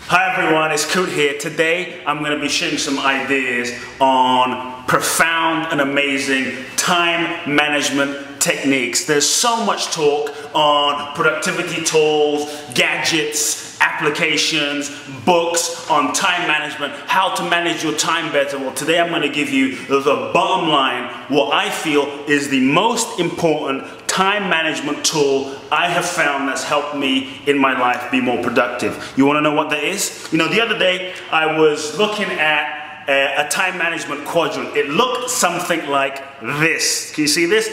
Hi everyone, it's Kute here. Today I'm going to be sharing some ideas on profound and amazing time management techniques. There's so much talk on productivity tools, gadgets, applications, books on time management, how to manage your time better. Well, today I'm going to give you the bottom line, what I feel is the most important time management tool I have found that's helped me in my life be more productive. You want to know what that is? You know, the other day I was looking at a time management quadrant. It looked something like this. Can you see this?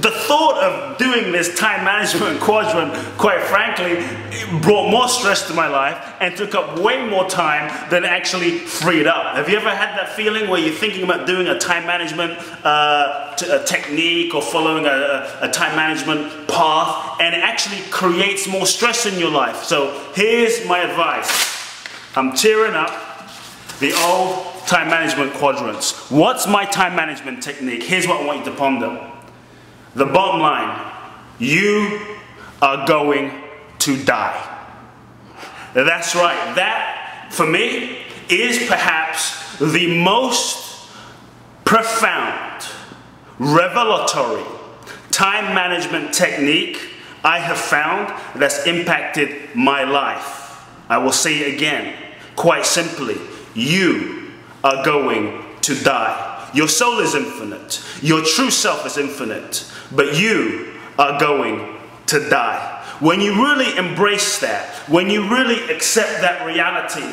The thought of doing this time management quadrant, quite frankly, it brought more stress to my life and took up way more time than actually freed up. Have you ever had that feeling where you're thinking about doing a time management technique or following a time management path, and it actually creates more stress in your life? So here's my advice. I'm tearing up the old time management quadrants. What's my time management technique? Here's what I want you to ponder. The bottom line, you are going to die. That's right. That, for me, is perhaps the most profound, revelatory time management technique I have found that's impacted my life. I will say it again, quite simply, you are going to die. Your soul is infinite. Your true self is infinite. But you are going to die. When you really embrace that, when you really accept that reality,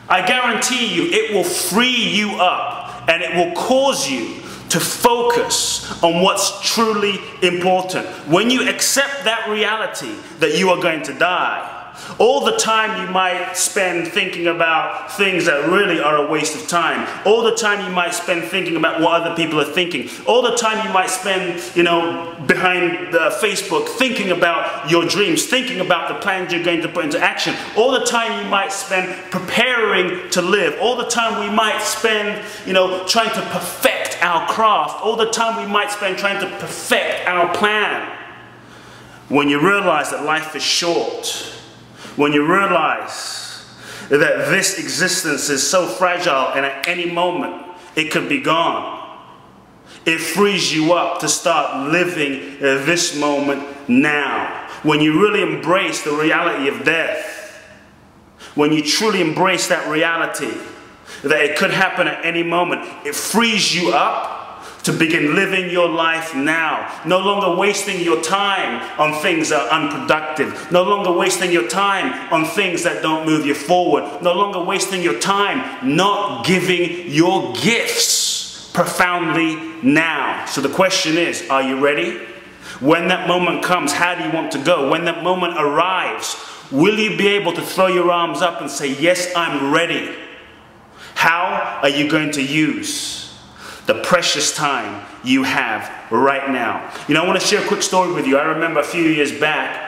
I guarantee you it will free you up and it will cause you to focus on what's truly important. When you accept that reality that you are going to die, all the time you might spend thinking about things that really are a waste of time. All the time you might spend thinking about what other people are thinking. All the time you might spend, behind Facebook thinking about your dreams, thinking about the plans you're going to put into action. All the time you might spend preparing to live. All the time we might spend, trying to perfect our craft. All the time we might spend trying to perfect our plan. When you realize that life is short, when you realize that this existence is so fragile and at any moment it could be gone, it frees you up to start living this moment now. When you really embrace the reality of death, when you truly embrace that reality that it could happen at any moment, it frees you up to begin living your life now. No longer wasting your time on things that are unproductive. No longer wasting your time on things that don't move you forward. No longer wasting your time not giving your gifts profoundly now. So the question is, are you ready? When that moment comes, how do you want to go? When that moment arrives, will you be able to throw your arms up and say, yes, I'm ready? How are you going to use the precious time you have right now? I want to share a quick story with you. I remember a few years back,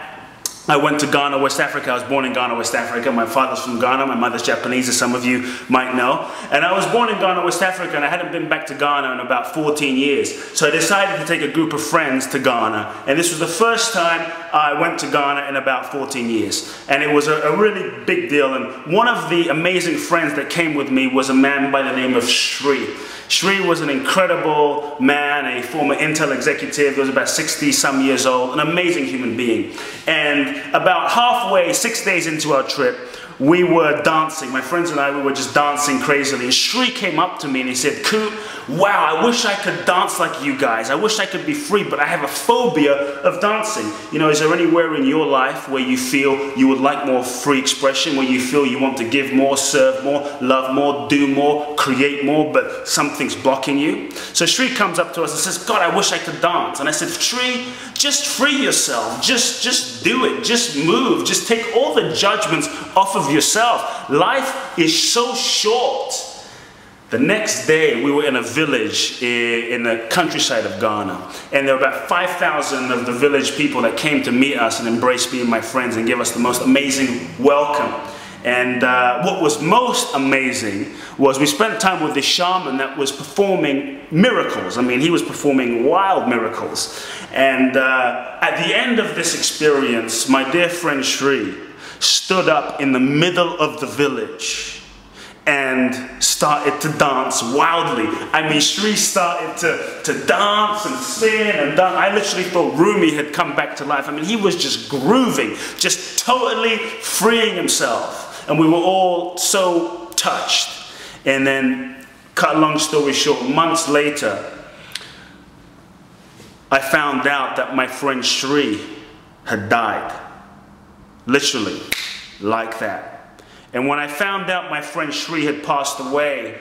I went to Ghana, West Africa. I was born in Ghana, West Africa. My father's from Ghana. My mother's Japanese, as some of you might know. And I was born in Ghana, West Africa, and I hadn't been back to Ghana in about 14 years. So I decided to take a group of friends to Ghana. And this was the first time I went to Ghana in about 14 years. And it was a really big deal. And one of the amazing friends that came with me was a man by the name of Sri. Sri was an incredible man, a former Intel executive. He was about 60-some years old, an amazing human being. And about halfway, 6 days into our trip, we were dancing. My friends and I, we were just dancing crazily. And Sri came up to me and he said, Kute, wow, I wish I could dance like you guys. I wish I could be free, but I have a phobia of dancing. Is there anywhere in your life where you feel you would like more free expression, where you feel you want to give more, serve more, love more, do more, create more, but something's blocking you? So Sri comes up to us and says, God, I wish I could dance. And I said, Sri, just free yourself. Just do it. Just move. Just take all the judgments off of yourself. Life is so short. The next day, we were in a village in the countryside of Ghana. And there were about 5,000 of the village people that came to meet us and embrace me and my friends and give us the most amazing welcome. And what was most amazing was we spent time with this shaman that was performing miracles. I mean, he was performing wild miracles. And at the end of this experience, my dear friend Shri stood up in the middle of the village and started to dance wildly. I mean, Shri started to dance and spin and dance. I literally thought Rumi had come back to life. I mean, he was just grooving, just totally freeing himself. And we were all so touched. And then, cut a long story short, months later, I found out that my friend Shri had died. Literally, like that. And when I found out my friend Shri had passed away,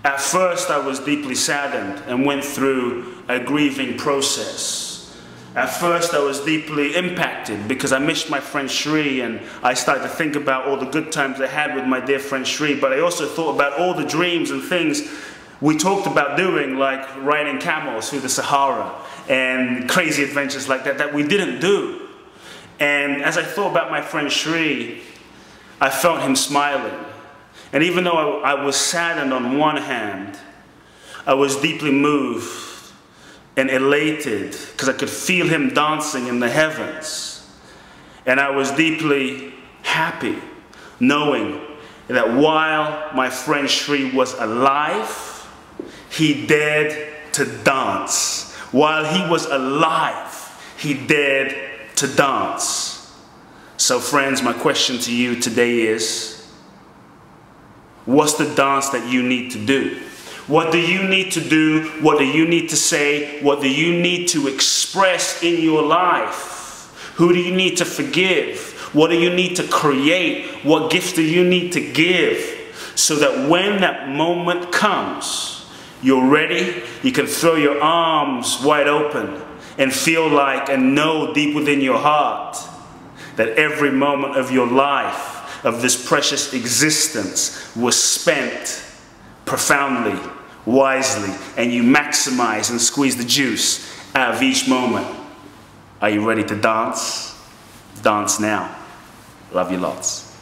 at first I was deeply saddened and went through a grieving process. At first I was deeply impacted because I missed my friend Shri, and I started to think about all the good times I had with my dear friend Shri, but I also thought about all the dreams and things we talked about doing, like riding camels through the Sahara and crazy adventures like that, that we didn't do. And as I thought about my friend Shri, I felt him smiling. And even though I was saddened on one hand, I was deeply moved and elated because I could feel him dancing in the heavens. And I was deeply happy knowing that while my friend Shri was alive, he dared to dance. While he was alive, he dared to dance. So friends, my question to you today is, what's the dance that you need to do? What do you need to do? What do you need to say? What do you need to express in your life? Who do you need to forgive? What do you need to create? What gifts do you need to give? So that when that moment comes, you're ready, you can throw your arms wide open and feel like and know deep within your heart that every moment of your life, of this precious existence, was spent profoundly, wisely, and you maximize and squeeze the juice out of each moment. Are you ready to dance? Dance now. Love you lots.